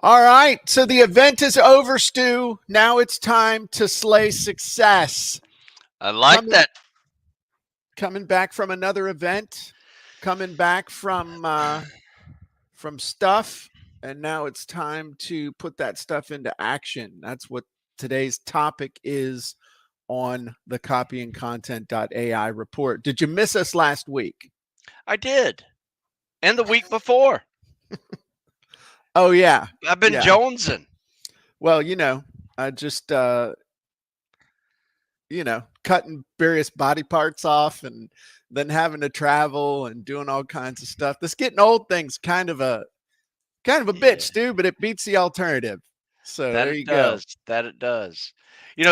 All right. So the event is over, Stu. Now it's time to slay success. I like Coming that. coming back from another event, coming back from stuff, and now it's time to put that stuff into action. That's what today's topic is on the copyandcontent.ai report. Did you miss us last week? I did. And the week before. Oh yeah. I've been Yeah. jonesing. Well, I just cutting various body parts off and then having to travel and doing all kinds of stuff. This getting old thing's kind of a bitch, Yeah, Stu, but it beats the alternative. So that there it you go. does. That it does.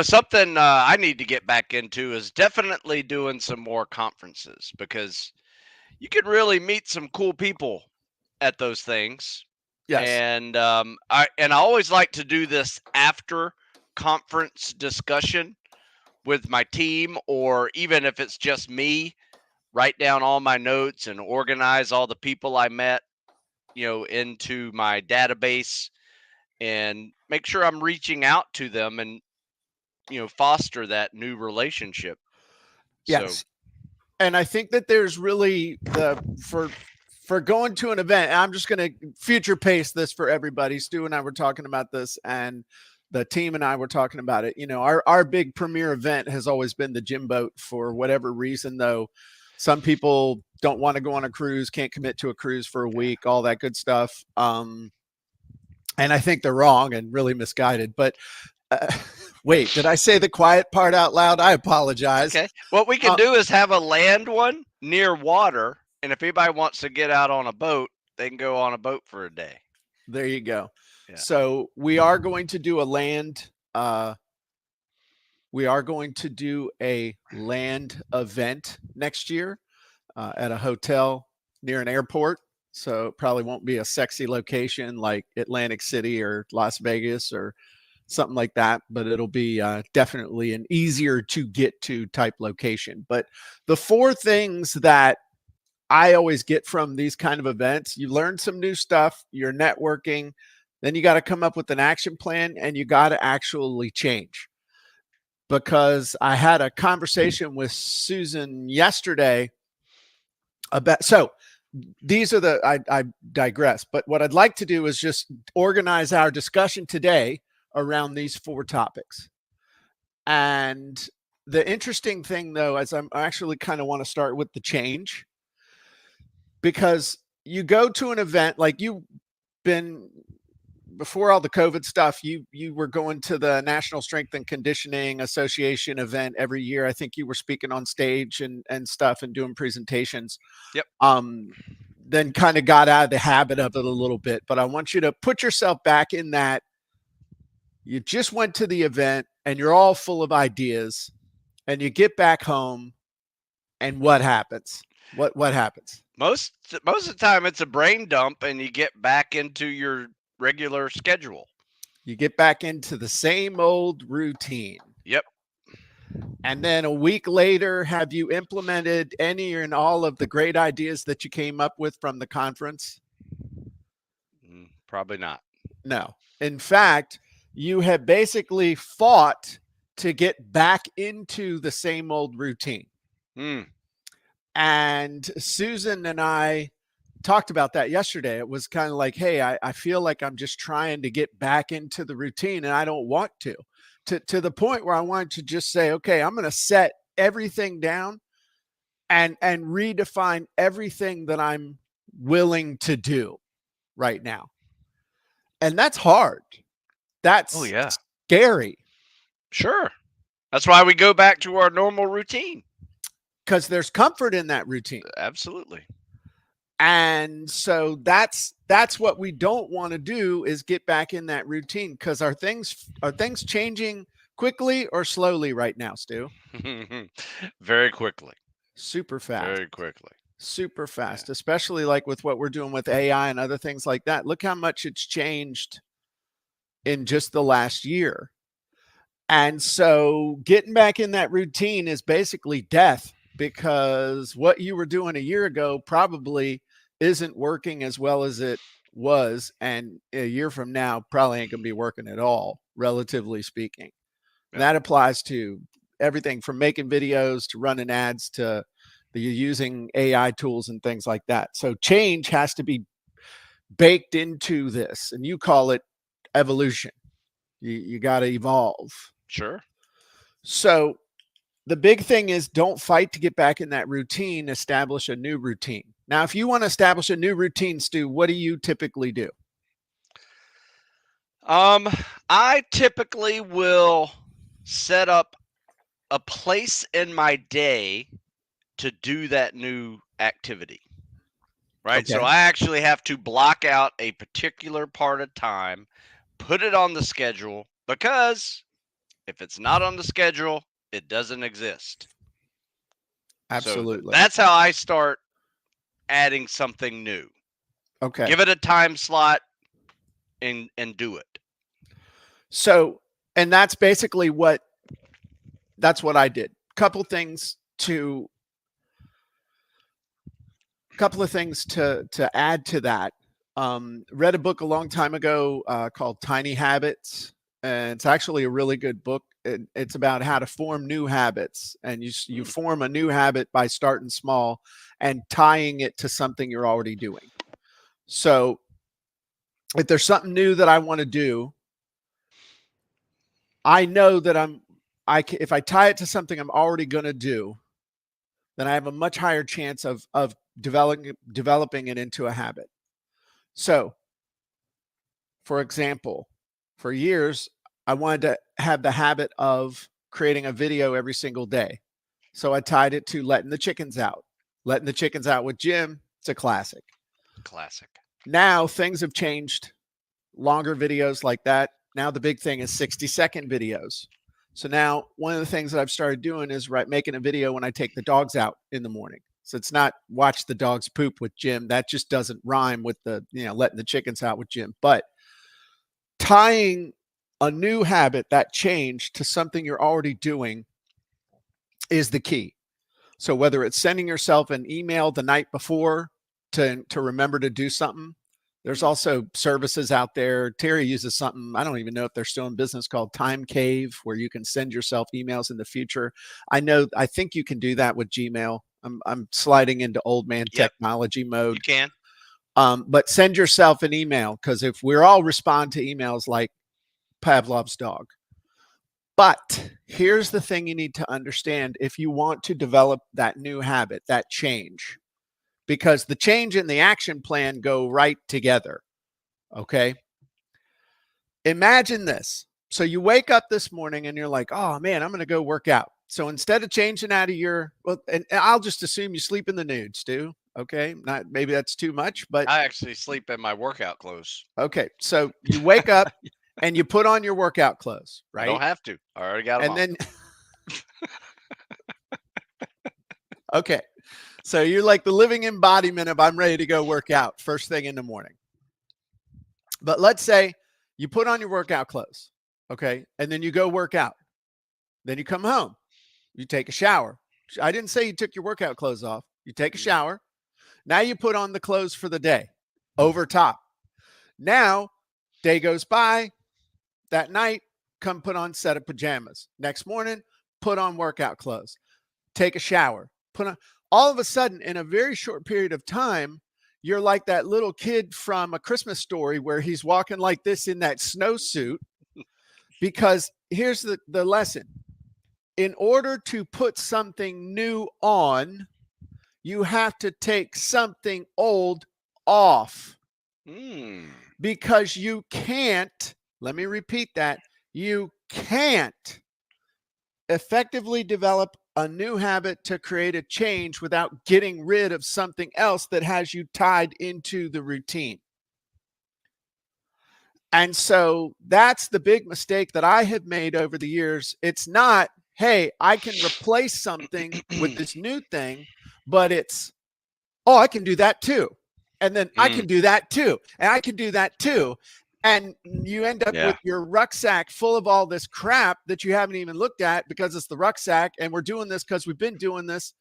Something I need to get back into is definitely doing some more conferences because you can really meet some cool people at those things. Yes. And I always like to do this after conference discussion with my team, or even if it's just me, write down all my notes and organize all the people I met, into my database and make sure I'm reaching out to them and, foster that new relationship. So, Yes. And I think that there's really the for going to an event, I'm just going to future pace this for everybody. Stu and I were talking about this, and the team and I were talking about it. Our big premier event has always been the gym boat for whatever reason, though. Some people don't want to go on a cruise, can't commit to a cruise for a yeah. week, all that good stuff. And I think they're wrong and really misguided. But uh, wait, did I say the quiet part out loud? I It's apologize. okay. What we can Uh, do is have a land one near water. And if anybody wants to get out on a boat, they can go on a boat for a day. there you go. Yeah. So we are going to do a land. We are going to do a land event next year at a hotel near an airport. So it probably won't be a sexy location like Atlantic City or Las Vegas or something like that, but it'll be definitely an easier to get to type location. But the four things that I always get from these kind of events, you learn some new stuff, you're networking, then you got to come up with an action plan and you got to actually change. Because I had a conversation with Susan yesterday about, so these are I digress, but what I'd like to do is just organize our discussion today around these four topics. And the interesting thing, though, is I actually kind of want to start with the change, because you go to an event like you've been before all the COVID stuff. You were going to the National Strength and Conditioning Association event every year. I think you were speaking on stage and stuff and doing presentations. Yep. Then kind of got out of the habit of it a little bit. But I want you to put yourself back in that. You just went to the event and you're all full of ideas, and you get back home, and what happens? What happens? Most of the time, it's a brain dump, and you get back into your regular schedule. You get back into the same old routine. Yep. And then a week later, have you implemented any and all of the great ideas that you came up with from the conference? Probably not. No. In fact, you have basically fought to get back into the same old routine. And Susan and I talked about that yesterday. It was kind of like, hey, I feel like I'm just trying to get back into the routine and I don't want to the point where I wanted to just say, okay, I'm going to set everything down and redefine everything that I'm willing to do right now. And that's hard. That's scary. Sure. That's why we go back to our normal routine. Because there's comfort in that routine. Absolutely. And so that's what we don't want to do, is get back in that routine, because are things changing quickly or slowly right now, Stu? Very quickly. Super fast. Very quickly. Super fast, especially like with what we're doing with AI and other things like that. Look how much it's changed in just the last year. And so getting back in that routine is basically death, because what you were doing a year ago probably isn't working as well as it was, and a year from now probably ain't gonna be working at all, relatively speaking. And that applies to everything from making videos to running ads to the using AI tools and things like that. So change has to be baked into this, and you call it evolution. You got to evolve. Sure. So the big thing is don't fight to get back in that routine, establish a new routine. Now, if you want to establish a new routine, Stu, what do you typically do? I typically will set up a place in my day to do that new activity. Right? So Okay. I actually have to block out a particular part of time, put it on the schedule, because if it's not on the schedule, it doesn't exist. So Absolutely. that's how I start adding something new. Okay. Give it a time slot and do it. So, and that's basically what I did. Couple of things to add to that. Read a book a long time ago called Tiny Habits, and it's actually a really good book. It's about how to form new habits, and you form a new habit by starting small and tying it to something you're already doing. So, if there's something new that I want to do, I know that if I tie it to something I'm already going to do, then I have a much higher chance of developing it into a habit. So, for example, for years, I wanted to have the habit of creating a video every single day. So I tied it to letting the chickens out. Letting the chickens out with Jim, it's a classic. Classic. Now things have changed. Longer videos like that. Now the big thing is 60-second videos. So now one of the things that I've started doing is making a video when I take the dogs out in the morning. So it's not watch the dogs poop with Jim. That just doesn't rhyme with the, letting the chickens out with Jim. But tying a new habit, that change, to something you're already doing is the key. So whether it's sending yourself an email the night before to remember to do something, there's also services out there. Terry uses something, I don't even know if they're still in business, called Time Cave, where you can send yourself emails in the future. I think you can do that with Gmail. I'm sliding into old man technology mode. You can. But send yourself an email, because if we're all respond to emails like Pavlov's dog. But here's the thing you need to understand if you want to develop that new habit, that change, because the change and the action plan go right together. Okay. Imagine this. So you wake up this morning and you're like, oh man, I'm going to go work out. So instead of changing out of and I'll just assume you sleep in the nude, Stu. Okay. Maybe that's too much, but I actually sleep in my workout clothes. Okay. So you wake up and you put on your workout clothes, right? I don't have to. I already got them on. And then, okay. So you're like the living embodiment of I'm ready to go work out first thing in the morning. But let's say you put on your workout clothes, okay? And then you go work out. Then you come home. You take a shower. I didn't say you took your workout clothes off. You take a shower. Now you put on the clothes for the day over top. Now, day goes by. That night, come put on set of pajamas. Next morning, put on workout clothes. Take a shower. Put on. All of a sudden, in a very short period of time, you're like that little kid from A Christmas Story where he's walking like this in that snowsuit. Because here's the lesson. In order to put something new on, you have to take something old off. Because you can't, let me repeat that, you can't effectively develop a new habit to create a change without getting rid of something else that has you tied into the routine. And so that's the big mistake that I have made over the years. It's not, hey, I can replace something with this new thing, but it's, oh, I can do that too. And then I can do that too. And I can do that too. And you end up with your rucksack full of all this crap that you haven't even looked at because it's the rucksack. And we're doing this because we've been doing this.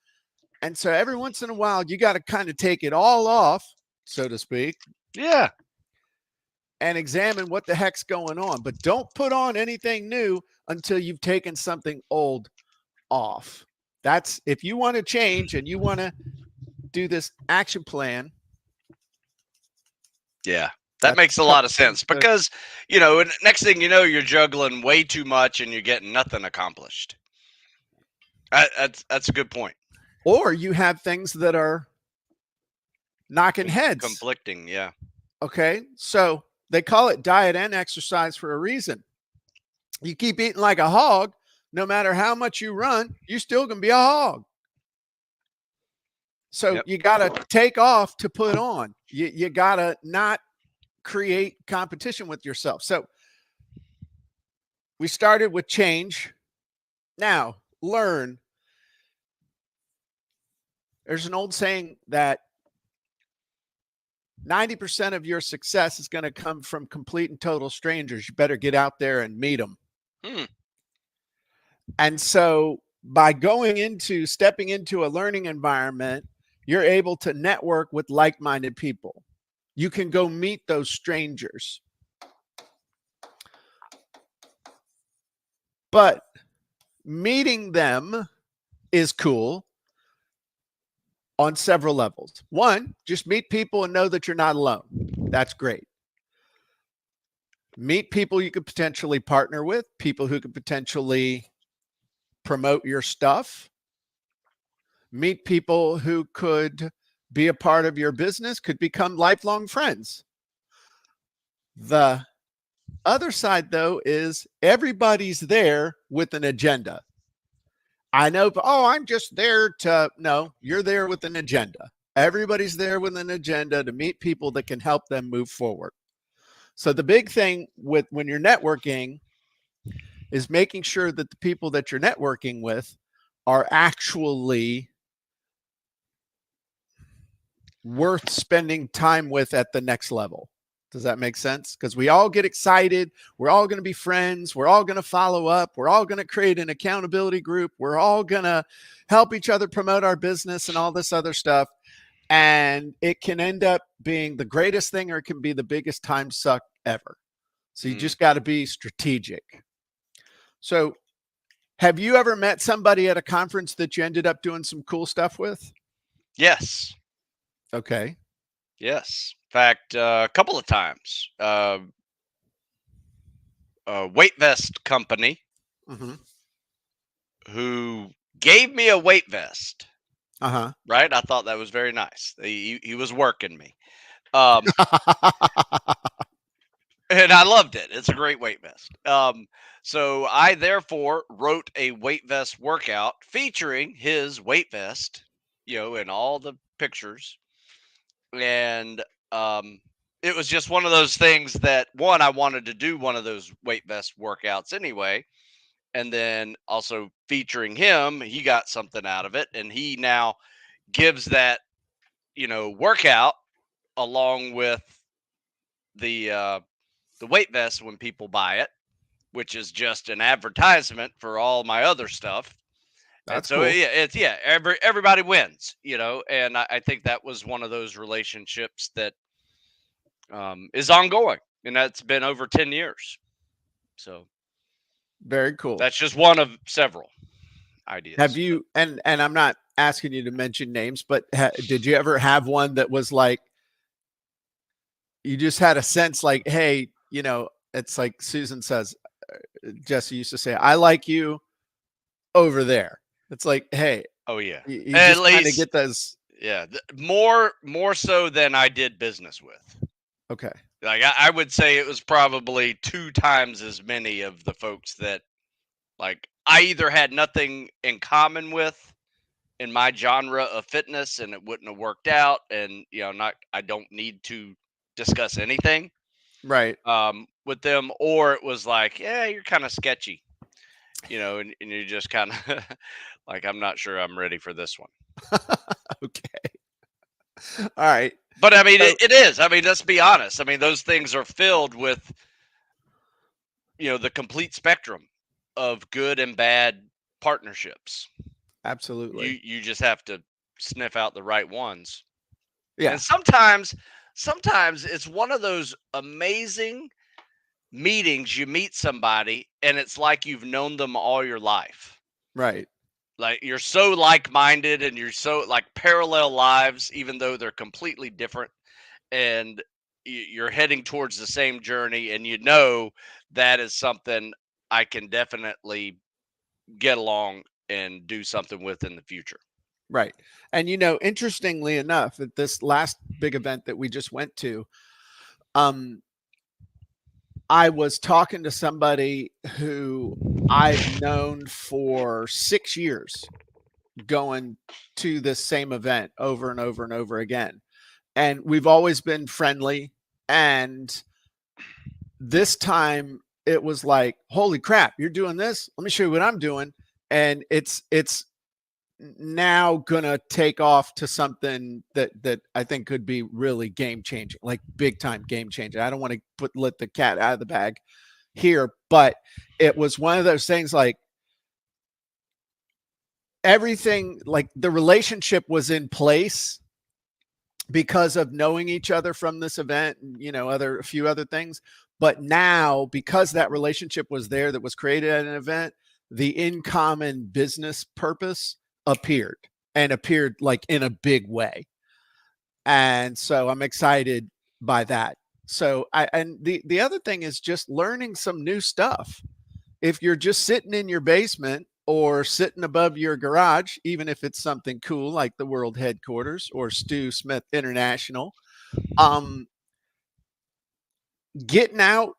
And so every once in a while, you got to kind of take it all off, so to speak. Yeah. and examine what the heck's going on. But don't put on anything new until you've taken something old off. That's if you want to change and you want to do this action plan. Yeah. That makes a lot of sense because, next thing you know, you're juggling way too much and you're getting nothing accomplished. That's a good point. Or you have things that are knocking heads. Conflicting, yeah. Okay. So they call it diet and exercise for a reason. You keep eating like a hog, no matter how much you run, you're still going to be a hog. So you got to take off to put on. You got to not create competition with yourself. So we started with change. Now learn. There's an old saying that 90% of your success is going to come from complete and total strangers. You better get out there and meet them. And so by stepping into a learning environment, you're able to network with like-minded people. You can go meet those strangers. But meeting them is cool on several levels. One, just meet people and know that you're not alone. That's great. Meet people you could potentially partner with, people who could potentially promote your stuff. Meet people who could be a part of your business, could become lifelong friends. The other side, though, is everybody's there with an agenda. I know, I'm just there to, no, you're there with an agenda. Everybody's there with an agenda to meet people that can help them move forward. So the big thing when you're networking is making sure that the people that you're networking with are actually worth spending time with at the next level. Does that make sense? Because we all get excited. We're all going to be friends. We're all going to follow up. We're all going to create an accountability group. We're all going to help each other promote our business and all this other stuff. And it can end up being the greatest thing, or it can be the biggest time suck ever. So you just got to be strategic. So have you ever met somebody at a conference that you ended up doing some cool stuff with? Yes. Okay. Yes. In fact, a couple of times. A weight vest company who gave me a weight vest. Right? I thought that was very nice. He was working me. And I loved it. It's a great weight vest. So I therefore wrote a weight vest workout featuring his weight vest, in all the pictures. And it was just one of those things that, one, I wanted to do one of those weight vest workouts anyway. And then also featuring him, he got something out of it. And he now gives that, workout along with the weight vest when people buy it, which is just an advertisement for all my other stuff. That's cool. Everybody wins, and I think that was one of those relationships that is ongoing, and that's been over 10 years. So very cool. That's just one of several ideas. Have you, and I'm not asking you to mention names, but did you ever have one that was like, you just had a sense like, hey, it's like Susan says, Jesse used to say, I like you over there. It's like, hey, oh yeah, you just kind of get those. Yeah, more so than I did business with. Okay. Like I would say it was probably 2 times as many of the folks that, like, I either had nothing in common with in my genre of fitness and it wouldn't have worked out, and I don't need to discuss anything right with them, or it was like, yeah, you're kind of sketchy, and you're just kind of like, I'm not sure I'm ready for this one. Okay. All right. But I mean, it is. I mean, let's be honest. I mean, those things are filled with, the complete spectrum of good and bad partnerships. Absolutely. You just have to sniff out the right ones. Yeah. And sometimes sometimes it's one of those amazing meetings. You meet somebody and it's like you've known them all your life. Right. Like you're so like-minded and you're so like parallel lives, even though they're completely different. And you're heading towards the same journey, and that is something I can definitely get along and do something with in the future. Right. And interestingly enough, at this last big event that we just went to, I was talking to somebody who I've known for 6 years, going to this same event over and over and over again. And we've always been friendly. And this time it was like, holy crap, you're doing this? Let me show you what I'm doing. And it's now gonna take off to something that I think could be really game changing, like big time game changing. I don't want to let the cat out of the bag here, but it was one of those things, like everything, like the relationship was in place because of knowing each other from this event and a few other things. But now, because that relationship was there, that was created at an event, the in common business purpose appeared like in a big way. And so I'm excited by that. So the other thing is just learning some new stuff. If you're just sitting in your basement or sitting above your garage, even if it's something cool like the world headquarters or Stu Smith International, getting out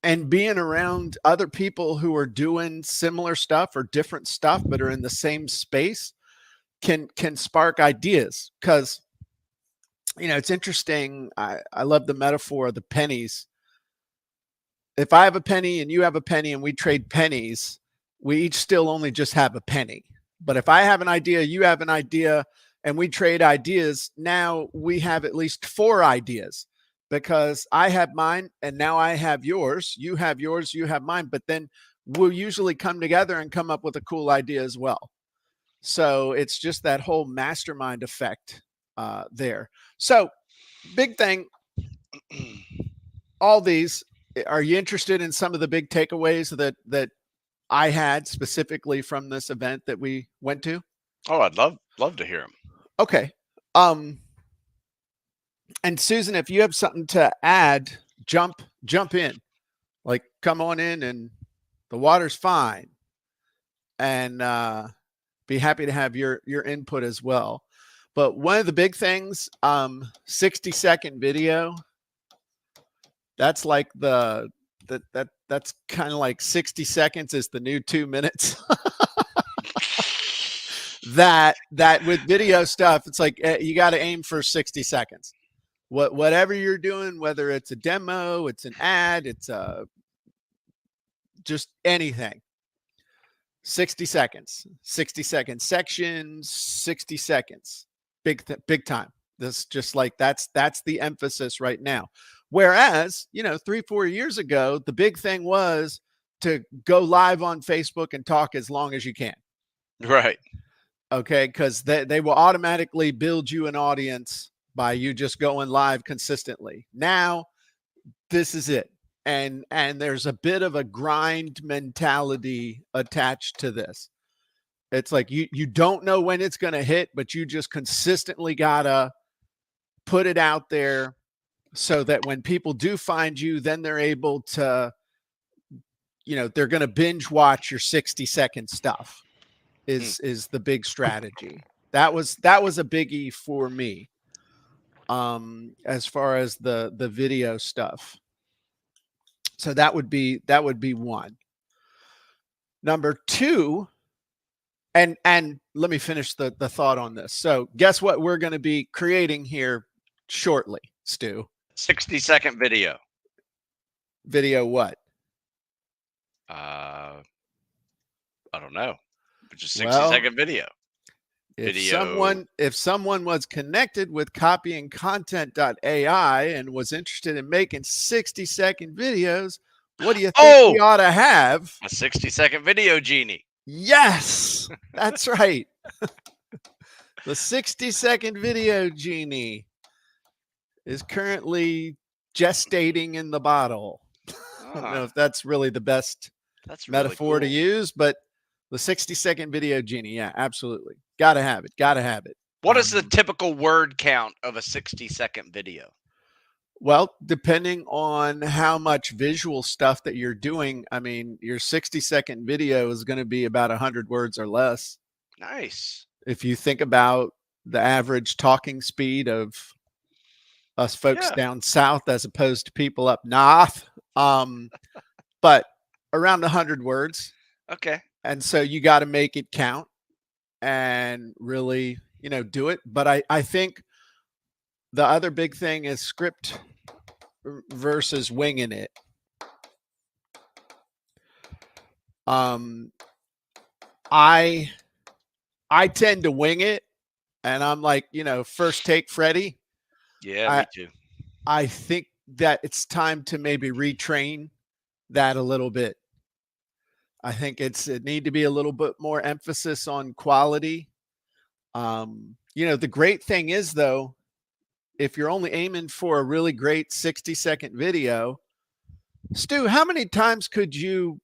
and being around other people who are doing similar stuff or different stuff but are in the same space can spark ideas. Because it's interesting. I love the metaphor of the pennies. If I have a penny and you have a penny and we trade pennies, we each still only just have a penny. But if I have an idea, you have an idea, and we trade ideas, now we have at least 4 ideas, because I have mine and now I have yours, you have yours, you have mine. But then we'll usually come together and come up with a cool idea as well. So it's just that whole mastermind effect there. So big thing, all these, are you interested in some of the big takeaways that I had specifically from this event that we went to? Oh, I'd love to hear them. Okay. And Susan, if you have something to add, jump in. Like, come on in, and the water's fine. And be happy to have your input as well. But one of the big things, 60-second video. That's like that's kind of like 60 seconds is the new 2 minutes. that with video stuff, it's like you got to aim for 60 seconds. Whatever you're doing, whether it's a demo, it's an ad, it's just anything. 60 seconds, 60-second sections, 60 seconds, big time. This just like that's the emphasis right now. Whereas 3-4 years ago, the big thing was to go live on Facebook and talk as long as you can. Right. Okay, because they will automatically build you an audience by you just going live consistently. Now, this is it. And there's a bit of a grind mentality attached to this. It's like you don't know when it's going to hit, but you just consistently gotta put it out there so that when people do find you, then they're able to, they're going to binge watch your 60-second stuff is the big strategy. That was a biggie for me. As far as the video stuff. So that would be one. Number 2, and let me finish the thought on this. So guess what we're going to be creating here shortly, Stu? 60-second video. Video what? I don't know. Just 60-second video. If someone was connected with copyingcontent.ai and was interested in making 60-second videos, what do you think we ought to have? A 60-second video genie. Yes, that's right. The 60-second video genie. is currently gestating in the bottle. I don't know Ah, if that's really the best that's really metaphor to cool. use, but the 60-second video genie, yeah, absolutely. Gotta have it. Gotta have it. What is the typical word count of a 60-second video? Well, depending on how much visual stuff that you're doing, I mean, your 60-second video is going to be about 100 words or less. Nice. If you think about the average talking speed of us folks Yeah. down south as opposed to people up north, but around 100 words. Okay. And so you got to make it count and really, do it. But I think the other big thing is script versus winging it. Um, I I tend to wing it, and I'm like, first take Freddy. Yeah, I me too. I think that it's time to maybe retrain that a little bit. I think it need to be a little bit more emphasis on quality. The great thing is though, if you're only aiming for a really great 60-second video, Stu, how many times could you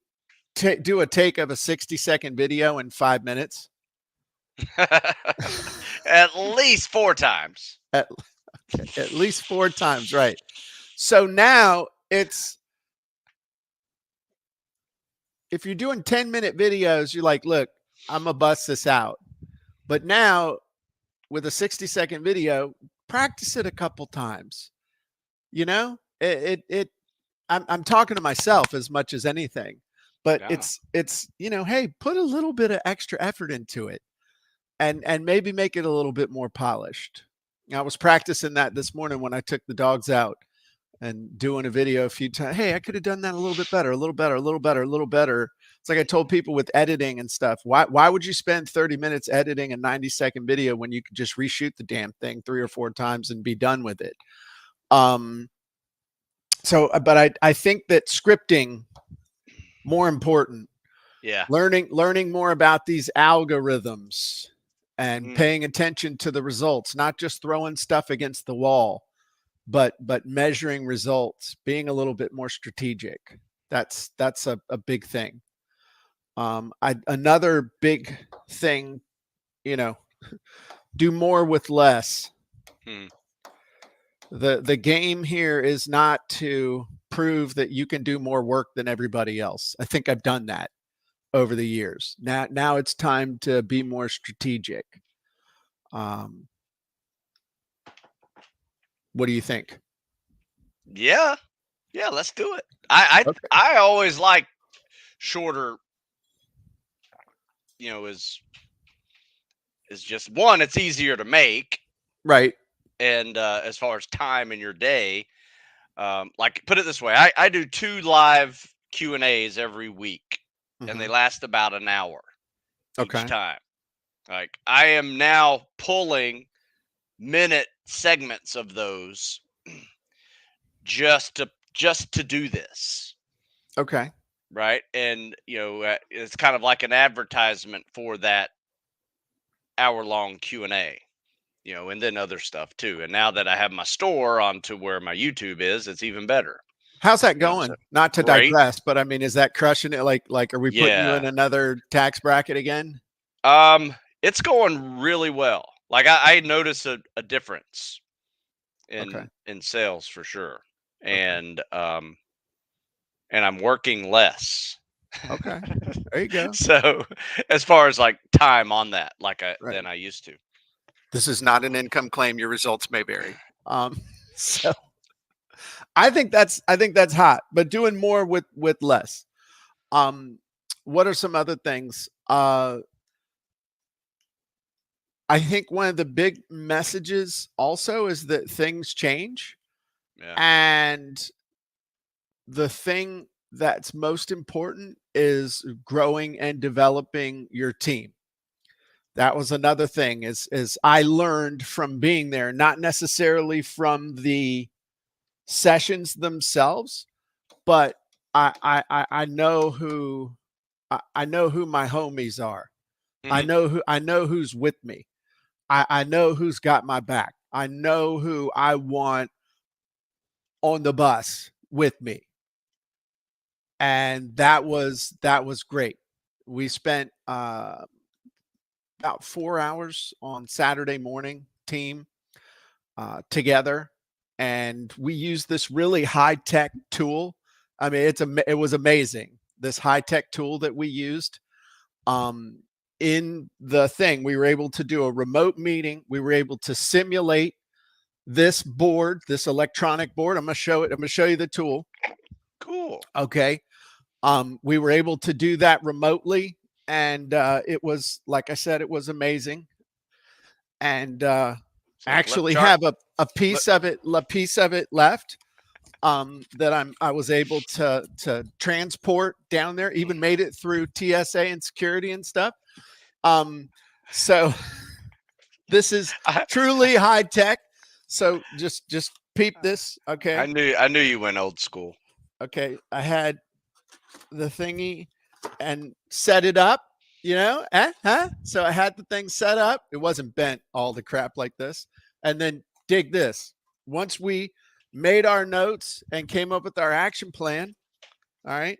do a take of a 60-second video in 5 minutes? At least 4 times. At, at least 4 times, right? So now it's, if you're doing 10-minute videos, you're like, look, I'm gonna bust this out. But now with a 60-second video, practice it a couple times. I'm talking to myself as much as anything, but Yeah. it's hey, put a little bit of extra effort into it, and maybe make it a little bit more polished. I was practicing that this morning when I took the dogs out and doing a video a few times. Hey, I could have done that a little bit better, a little better, a little better, a little better. It's like I told people with editing and stuff. Why would you spend 30 minutes editing a 90-second video when you could just reshoot the damn thing 3 or 4 times and be done with it? But I think that scripting more important, Yeah. learning more about these algorithms and Mm. paying attention to the results, not just throwing stuff against the wall, but measuring results, being a little bit more strategic. That's a big thing. Another big thing, do more with less. Hmm. The game here is not to prove that you can do more work than everybody else. I think I've done that over the years. Now it's time to be more strategic. What do you think? Yeah. Yeah, let's do it. I Okay. I, I always like shorter, is just one, it's easier to make, Right. and as far as time in your day, like put it this way, I do 2 live Q&As every week, and they Mm-hmm. last about an hour each Okay. time. Like I am now pulling minute segments of those just to do this, Okay. right? And it's kind of like an advertisement for that hour-long Q&A, and then other stuff too. And now that I have my store onto where my YouTube is, it's even better. How's that So going? Not to great. digress, but I mean, is that crushing it? Like, are we putting you Yeah. in another tax bracket again? It's going really well. Like I notice a difference Okay. in sales for sure. Okay. And I'm working less. Okay. There you go. So as far as like time on that, like Right. than I used to. This is not an income claim. Your results may vary. So I think that's hot, but doing more with less. Um, what are some other things? I think one of the big messages also is that things change, Yeah. and the thing that's most important is growing and developing your team. That was another thing is I learned from being there, not necessarily from the sessions themselves, but I know who I know who my homies are. Mhm. I know who's with me. I know who's got my back. I know who I want on the bus with me. And that was great. We spent about 4 hours on Saturday morning, team, together, and we used this really high-tech tool. I mean, it was amazing, this high-tech tool that we used. In the thing, we were able to do a remote meeting. We were able to simulate this board, this electronic board. I'm going to show you the tool. Cool. Okay. We were able to do that remotely, and it was, like I said, it was amazing. And actually have a piece of it left that I was able to transport down there. Even made it through TSA and security and stuff. So this is truly high tech. So just peep this. Okay. I knew you went old school. Okay. I had the thingy and set it up, so I had the thing set up. It wasn't bent all the crap like this. And then dig this. Once we made our notes and came up with our action plan, all right,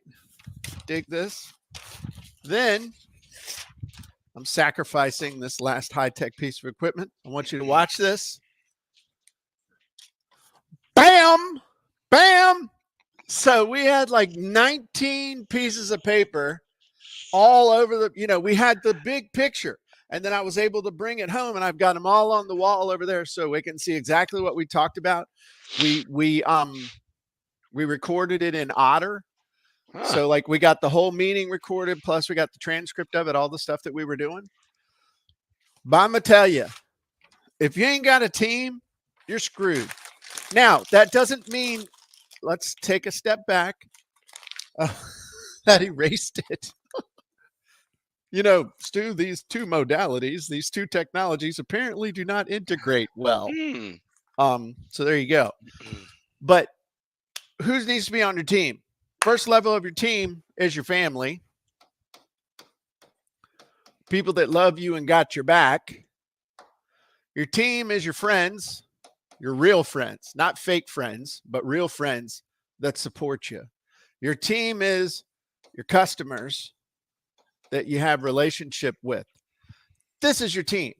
dig this. Then I'm sacrificing this last high-tech piece of equipment. I want you to watch this. Bam, bam. So we had like 19 pieces of paper all over we had the big picture, and then I was able to bring it home, and I've got them all on the wall over there so we can see exactly what we talked about. We recorded it in Otter. So like we got the whole meeting recorded, plus we got the transcript of it, all the stuff that we were doing. But I'm going to tell you, if you ain't got a team, you're screwed. Now, that doesn't mean, let's take a step back. That erased it. Stu, these two modalities, these two technologies apparently do not integrate well. So there you go. But who needs to be on your team? First level of your team is your family. People that love you and got your back. Your team is your friends, your real friends, not fake friends, but real friends that support you. Your team is your customers that you have relationship with. This is your team.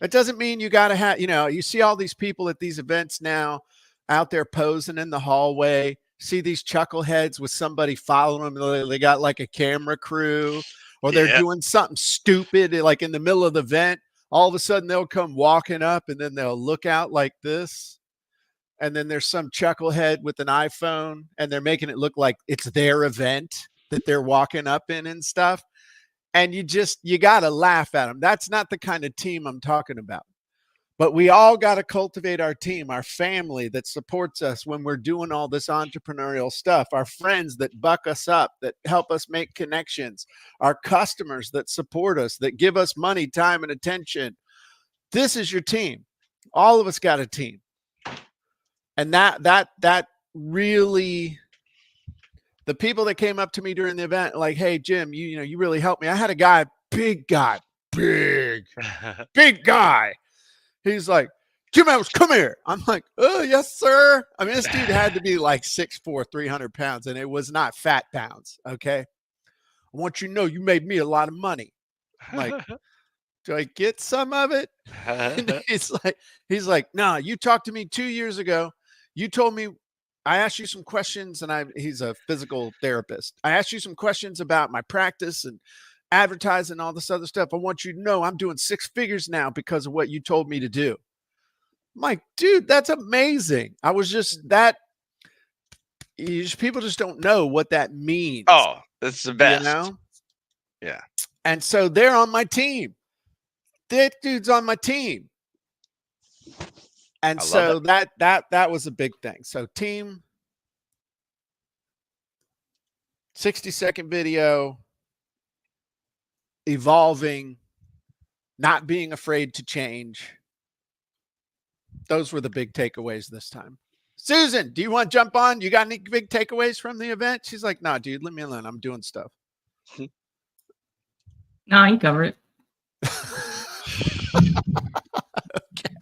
It doesn't mean you got to have, you see all these people at these events now out there posing in the hallway, see these chuckleheads with somebody following them. They got like a camera crew, or they're doing something stupid, like in the middle of the event. All of a sudden they'll come walking up and then they'll look out like this. And then there's some chucklehead with an iPhone and they're making it look like it's their event that they're walking up in and stuff. And you got to laugh at them. That's not the kind of team I'm talking about. But we all got to cultivate our team, our family that supports us when we're doing all this entrepreneurial stuff, our friends that buck us up, that help us make connections, our customers that support us, that give us money, time, and attention. This is your team. All of us got a team. And that really, the people that came up to me during the event, like, hey, Jim, you really helped me. I had a guy, big guy. He's like, Jim Evans, come here. I'm like, oh, yes, sir. I mean, this dude had to be like 6'4", 300 pounds, and it was not fat pounds, okay? I want you to know you made me a lot of money. I'm like, do I get some of it? And he's like, no, you talked to me 2 years ago. You told me, I asked you some questions, and he's a physical therapist. I asked you some questions about my practice and advertising, all this other stuff. I want you to know I'm doing 6 figures now because of what you told me to do. I'm like, dude, that's amazing. I was just people just don't know what that means. Oh, that's the best. Yeah. And so they're on my team. That dude's on my team. And so that was a big thing. So team, 60-second video, evolving, not being afraid to change. Those were the big takeaways this time. Susan, do you want to jump on? You got any big takeaways from the event? She's like, nah, dude, leave me alone. I'm doing stuff. No, you cover it. Okay.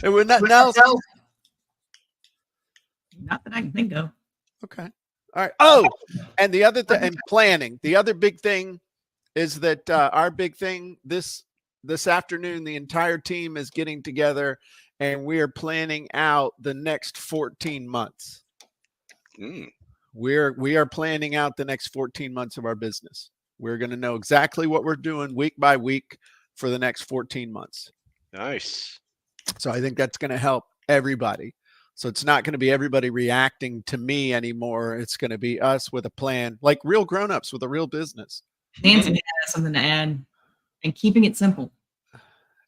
And we're nothing else. Not that I can think of. Okay. All right. Oh, and the other thing, and planning. The other big thing is that our big thing this afternoon, the entire team is getting together, and we are planning out the next 14 months. We are planning out the next 14 months of our business. We're going to know exactly what we're doing week by week for the next 14 months. Nice. So I think that's going to help everybody. So it's not going to be everybody reacting to me anymore. It's going to be us with a plan, like real grown-ups with a real business. Nancy has something to add, and keeping it simple.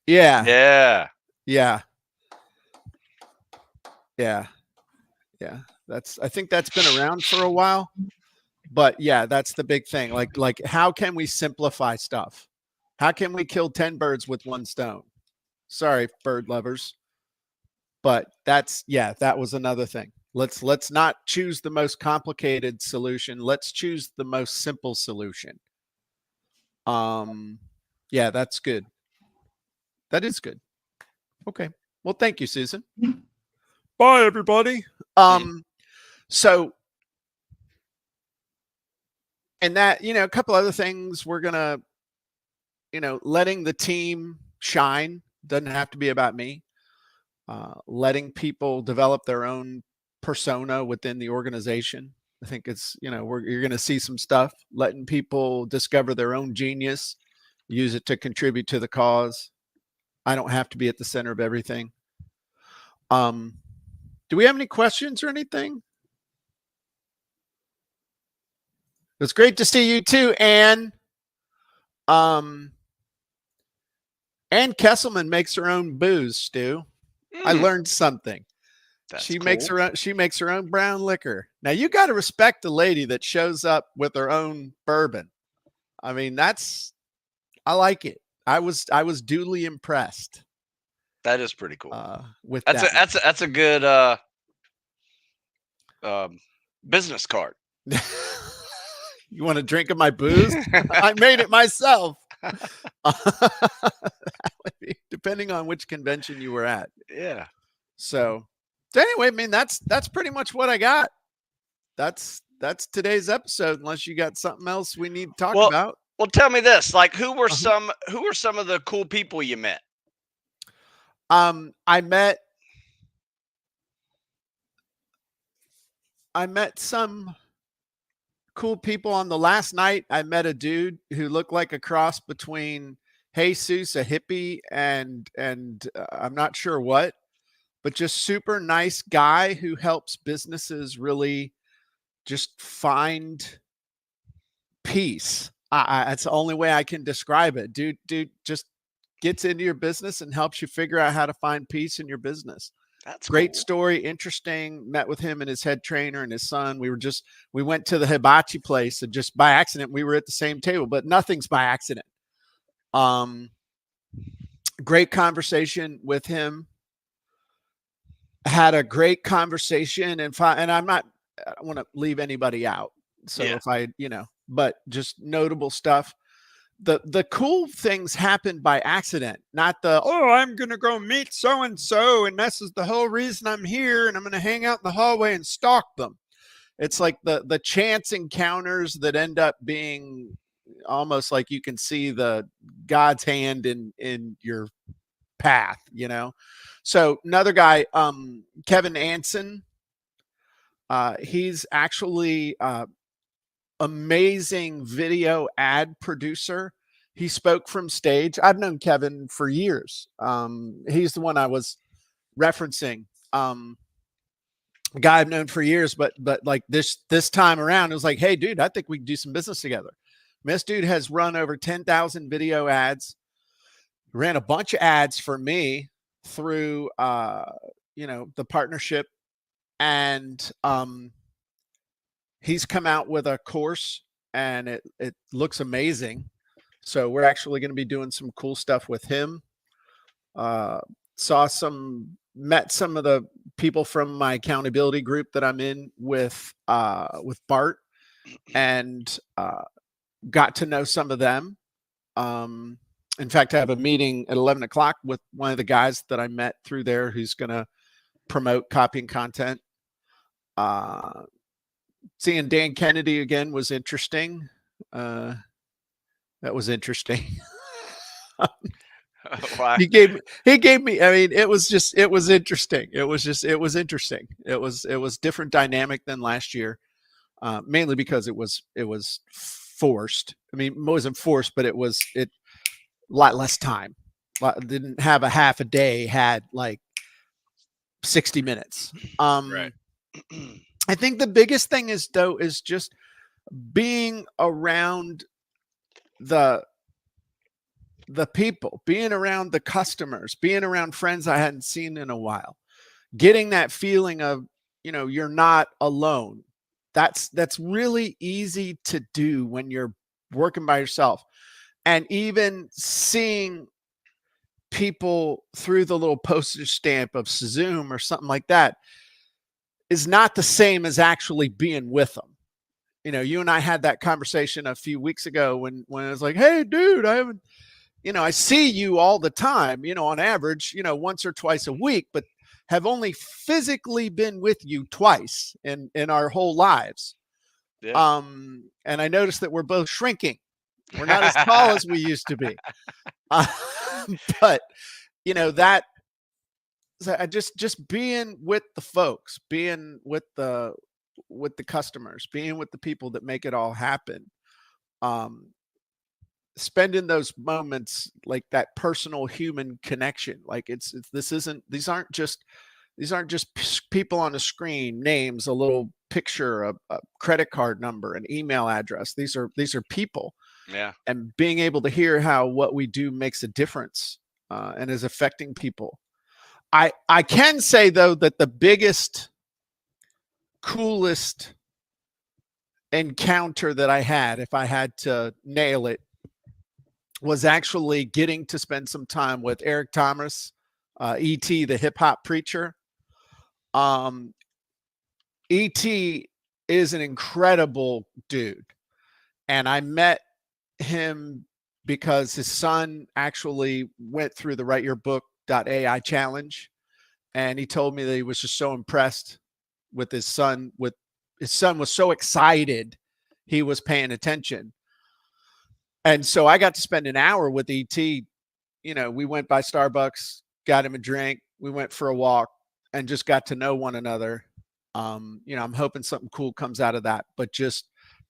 Yeah. Yeah. Yeah. Yeah. Yeah. I think that's been around for a while, but yeah, that's the big thing. Like how can we simplify stuff? How can we kill 10 birds with one stone? Sorry, bird lovers. But that was another thing. Let's not choose the most complicated solution. Let's choose the most simple solution. Yeah, that's good. That is good. Okay. Well, thank you, Susan. Bye, everybody. So, and that, a couple other things we're gonna, letting the team shine. Doesn't have to be about me. Letting people develop their own persona within the organization. I think it's, you're going to see some stuff, letting people discover their own genius, use it to contribute to the cause. I don't have to be at the center of everything. Do we have any questions or anything? It's great to see you too, Anne. Ann Kesselman makes her own booze, Stu. I learned something. She makes her own brown liquor. Now you got to respect the lady that shows up with her own bourbon. I mean, I like it. I was duly impressed. That is pretty cool. With that's a good business card. You want to drink of my booze? I made it myself. Depending on which convention you were at. Yeah. So anyway, I mean, that's pretty much what I got. That's today's episode, unless you got something else we need to talk about. Well, tell me this, like who were some of the cool people you met? I met some cool people on the last night. I met a dude who looked like a cross between Jesus, a hippie, and I'm not sure what, but just super nice guy who helps businesses really just find peace. That's the only way I can describe it. Dude just gets into your business and helps you figure out how to find peace in your business. That's great cool. story. Interesting. Met with him and his head trainer and his son. We went to the hibachi place, and just by accident, we were at the same table, but nothing's by accident. Great conversation with him. Had a great conversation, and I don't want to leave anybody out. So if but just notable stuff. The cool things happened by accident, not I'm going to go meet so-and-so, and this is the whole reason I'm here, and I'm going to hang out in the hallway and stalk them. It's like the chance encounters that end up being almost like you can see the God's hand in your path, So another guy, Kevin Anson, he's actually amazing video ad producer. He spoke from stage. I've known Kevin for years. He's the one I was referencing. A guy I've known for years, but like this time around, it was like, hey, dude, I think we can do some business together. This dude has run over 10,000 video ads, ran a bunch of ads for me through, the partnership. And he's come out with a course, and it looks amazing. So we're actually going to be doing some cool stuff with him. Met some of the people from my accountability group that I'm in with Bart, and got to know some of them. In fact, I have a meeting at 11 o'clock with one of the guys that I met through there who's going to promote copying content. Seeing Dan Kennedy again was interesting. That was interesting. Why? He gave me, I mean, it was interesting. It was interesting. It was different dynamic than last year. Mainly because it was forced. I mean, it wasn't forced, but it a lot less time. Didn't have a half a day, had like 60 minutes. Right. I think the biggest thing is just being around the people, being around the customers, being around friends I hadn't seen in a while, getting that feeling of, you're not alone. That's really easy to do when you're working by yourself. And even seeing people through the little postage stamp of Zoom or something like that is not the same as actually being with them. You and I had that conversation a few weeks ago when I was like, hey, dude, I haven't, I see you all the time, on average, once or twice a week, but have only physically been with you twice in our whole lives. Yeah. And I noticed that we're both shrinking. We're not as tall as we used to be. But that I just being with the folks, being with the customers, being with the people that make it all happen. Spending those moments, like that personal human connection, like these aren't just people on a screen, names, a little picture, a credit card number, an email address. These are people. Yeah. And being able to hear how what we do makes a difference and is affecting people. I can say though that the biggest, coolest encounter that I had, if I had to nail it, was actually getting to spend some time with Eric Thomas, E.T., the hip hop preacher. E.T. is an incredible dude. And I met him because his son actually went through the Write Your Book.ai challenge. And he told me that he was just so impressed with his son. His son was so excited he was paying attention. And so I got to spend an hour with ET. We went by Starbucks, got him a drink. We went for a walk and just got to know one another. I'm hoping something cool comes out of that, but just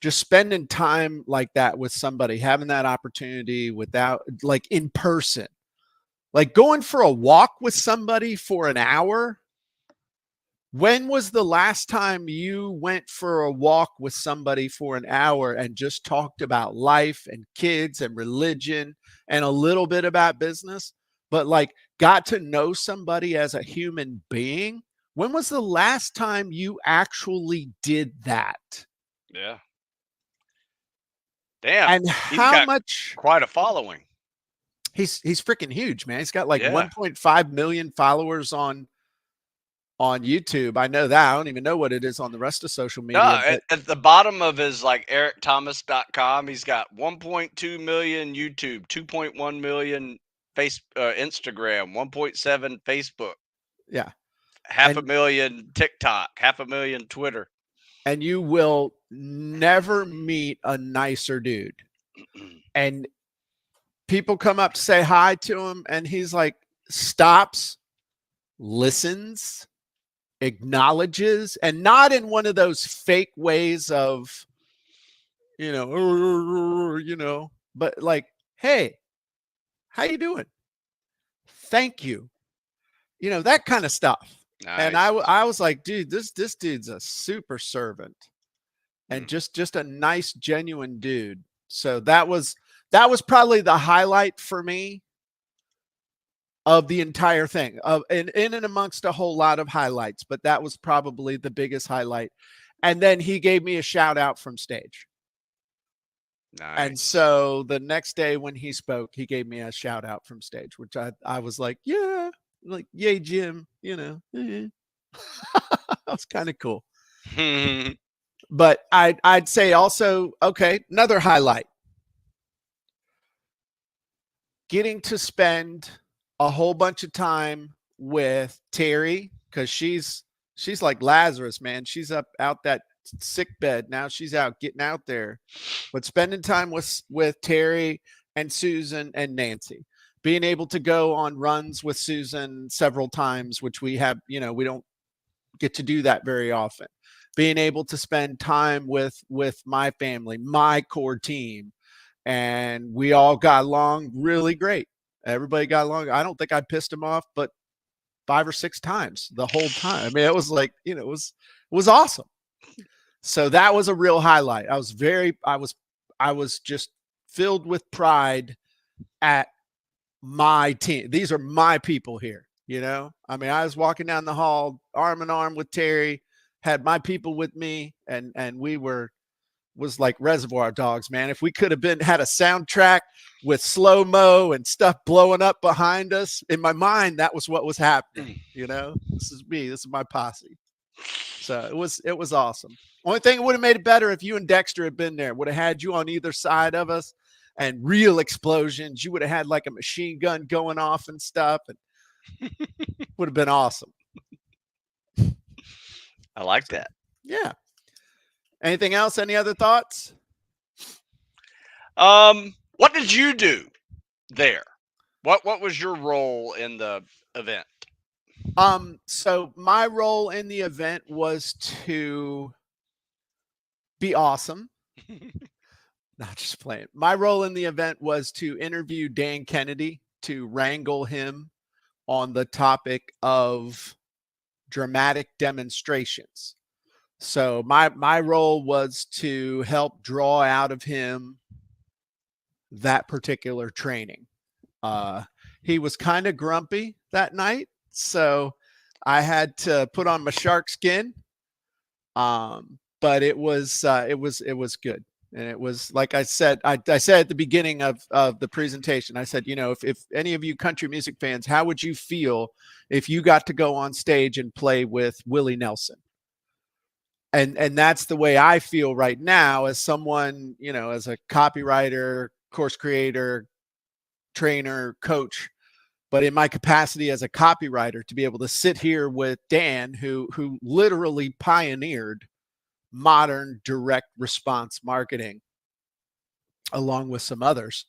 spending time like that with somebody, having that opportunity without, like, in person, like going for a walk with somebody for an hour. When was the last time you went for a walk with somebody for an hour and just talked about life and kids and religion and a little bit about business, but like got to know somebody as a human being? When was the last time you actually did that? Yeah. Damn. And He's how got much quite a following. he's freaking huge, man. He's got like Yeah. 1.5 million followers on YouTube. I know that. I don't even know what it is on the rest of social No, media. But at the bottom of his like ericthomas.com, he's got 1.2 million YouTube, 2.1 million Instagram, 1.7 Facebook, yeah, half a and million TikTok, half a million Twitter. you will never meet a nicer dude. And people come up to say hi to him, and he's like, stops, listens, acknowledges, and not in one of those fake ways of, but like, hey, how you doing? Thank you. That kind of stuff. And Nice. I was like, dude, this dude's a super servant and just a nice, genuine dude. So that was probably the highlight for me of the entire thing, of in and amongst a whole lot of highlights, but that was probably the biggest highlight. And then he gave me a shout out from stage. Nice. And so the next day when he spoke, he gave me a shout out from stage, which I was like, yeah, like, yay, Jim, that was kind of cool. But I'd say also, okay, another highlight, getting to spend a whole bunch of time with Terry, because she's She's like Lazarus, man. She's up out that sick bed. Now she's out getting out there. But spending time with Terry and Susan and Nancy. Being able to go on runs with Susan several times, which we have, we don't get to do that very often. Being able to spend time with my family, my core team, and we all got along really great. Everybody got along. I don't think I pissed him off, but 5 or 6 times the whole time. I mean, it was like, it was awesome. So that was a real highlight. I was just filled with pride at my team. These are my people here, I mean, I was walking down the hall arm in arm with Terry, had my people with me, and we was like Reservoir Dogs, man. If we could have had a soundtrack with slow-mo and stuff blowing up behind us, in my mind, that was what was happening. This is me. This is my posse. So it was awesome. Only thing that would have made it better if you and Dexter had been there. Would have had you on either side of us and real explosions. You would have had like a machine gun going off and stuff, and would have been awesome. I like that. Yeah. Anything else? Any other thoughts? What did you do there? What was your role in the event? So my role in the event was to be awesome. Not just playing. My role in the event was to interview Dan Kennedy, to wrangle him on the topic of dramatic demonstrations. So my role was to help draw out of him that particular training. He was kind of grumpy that night, so I had to put on my shark skin. But it was good. And it was, like I said, I said at the beginning of the presentation, I said, if any of you country music fans, how would you feel if you got to go on stage and play with Willie Nelson? And that's the way I feel right now as someone, as a copywriter, course creator, trainer, coach, but in my capacity as a copywriter, to be able to sit here with Dan, who literally pioneered modern direct response marketing along with some others.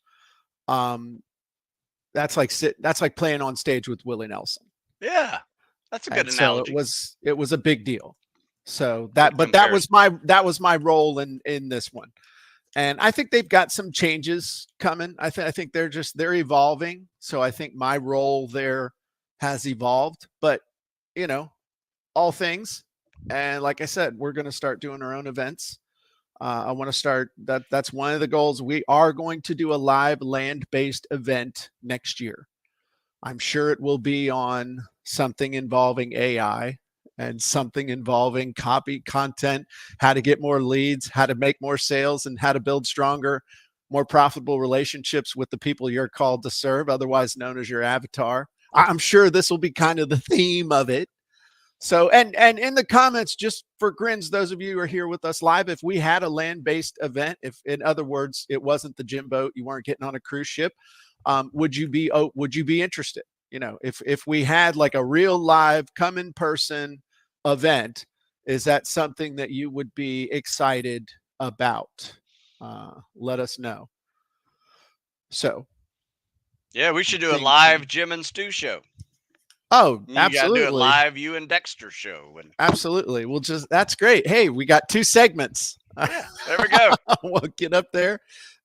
That's like playing on stage with Willie Nelson. Yeah. That's a good analogy. So it was a big deal. So that was my role in this one. And I think they've got some changes coming. I think they're evolving. So I think my role there has evolved, but all things. And like I said, we're going to start doing our own events. I want to start that's one of the goals. We are going to do a live land-based event next year. I'm sure it will be on something involving AI and something involving copy content, how to get more leads, how to make more sales, and how to build stronger, more profitable relationships with the people you're called to serve, otherwise known as your avatar. I'm sure this will be kind of the theme of it. So, and in the comments, just for grins, those of you who are here with us live, if we had a land-based event, if in other words, it wasn't the gym boat, you weren't getting on a cruise ship, would you be interested? If we had like a real live come in person event, is that something that you would be excited about? Let us know. So, yeah, we should do a live Jim and Stu show. Oh, you absolutely. You gotta do a live you and Dexter show. Absolutely. That's great. Hey, we got 2 segments. Yeah, there we go. We'll get up there,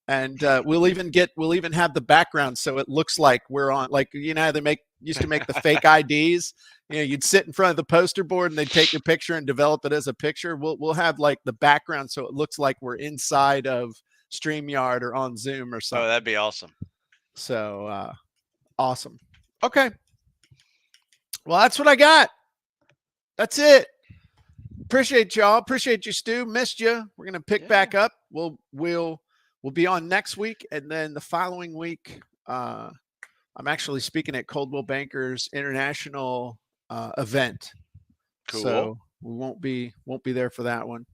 and we'll even have the background so it looks like we're on. Like how they used to make the fake IDs. You'd sit in front of the poster board and they'd take your picture and develop it as a picture. We'll have like the background so it looks like we're inside of StreamYard or on Zoom or something. Oh, that'd be awesome. So awesome. Okay. Well, that's what I got. That's it. Appreciate y'all. Appreciate you, Stu. Missed you. We're gonna pick back up. We'll be on next week, and then the following week, I'm actually speaking at Coldwell Bankers International event. Cool. So we won't be there for that one,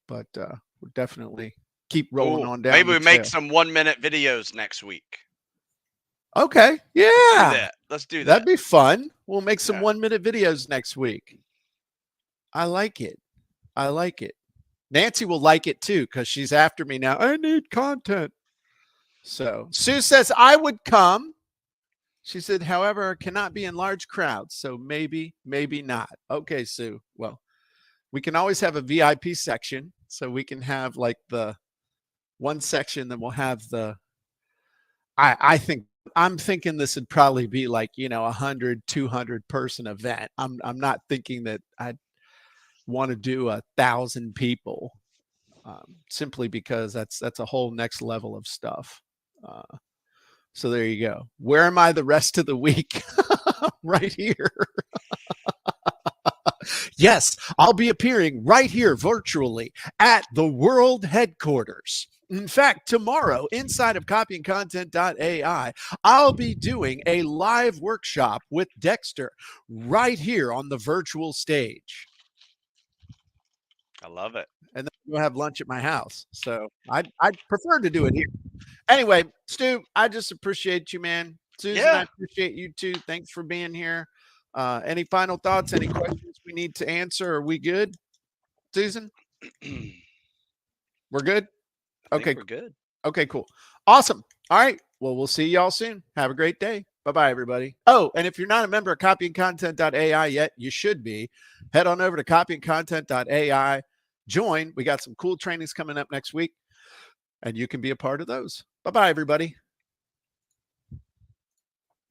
but we'll definitely keep rolling on down. Maybe we make some 1-minute videos next week. Okay. Yeah. Let's do that. That'd be fun. We'll make some 1-minute videos next week. I like it. I like it. Nancy will like it too because she's after me now. I need content. So Sue says I would come. She said, however, cannot be in large crowds. So maybe not. Okay, Sue. Well, we can always have a VIP section. So we can have like the one section, then we'll have the, I'm thinking this would probably be like, 100, 200 person event. I'm not thinking that I'd want to do 1,000 people, simply because that's a whole next level of stuff. So there you go. Where am I the rest of the week? Right here. Yes, I'll be appearing right here virtually at the world headquarters. In fact, tomorrow, inside of copyandcontent.ai, I'll be doing a live workshop with Dexter right here on the virtual stage. I love it. And then we'll have lunch at my house. So I'd prefer to do it here. Anyway, Stu, I just appreciate you, man. Susan, Yeah. I appreciate you too. Thanks for being here. Any final thoughts? Any questions we need to answer? Are we good, Susan? We're good? Okay. We're good. Okay, cool. Awesome. All right. Well, we'll see y'all soon. Have a great day. Bye-bye, everybody. Oh, and if you're not a member of copyandcontent.ai yet, you should be. Head on over to copyandcontent.ai. Join. We got some cool trainings coming up next week, and you can be a part of those. Bye-bye, everybody.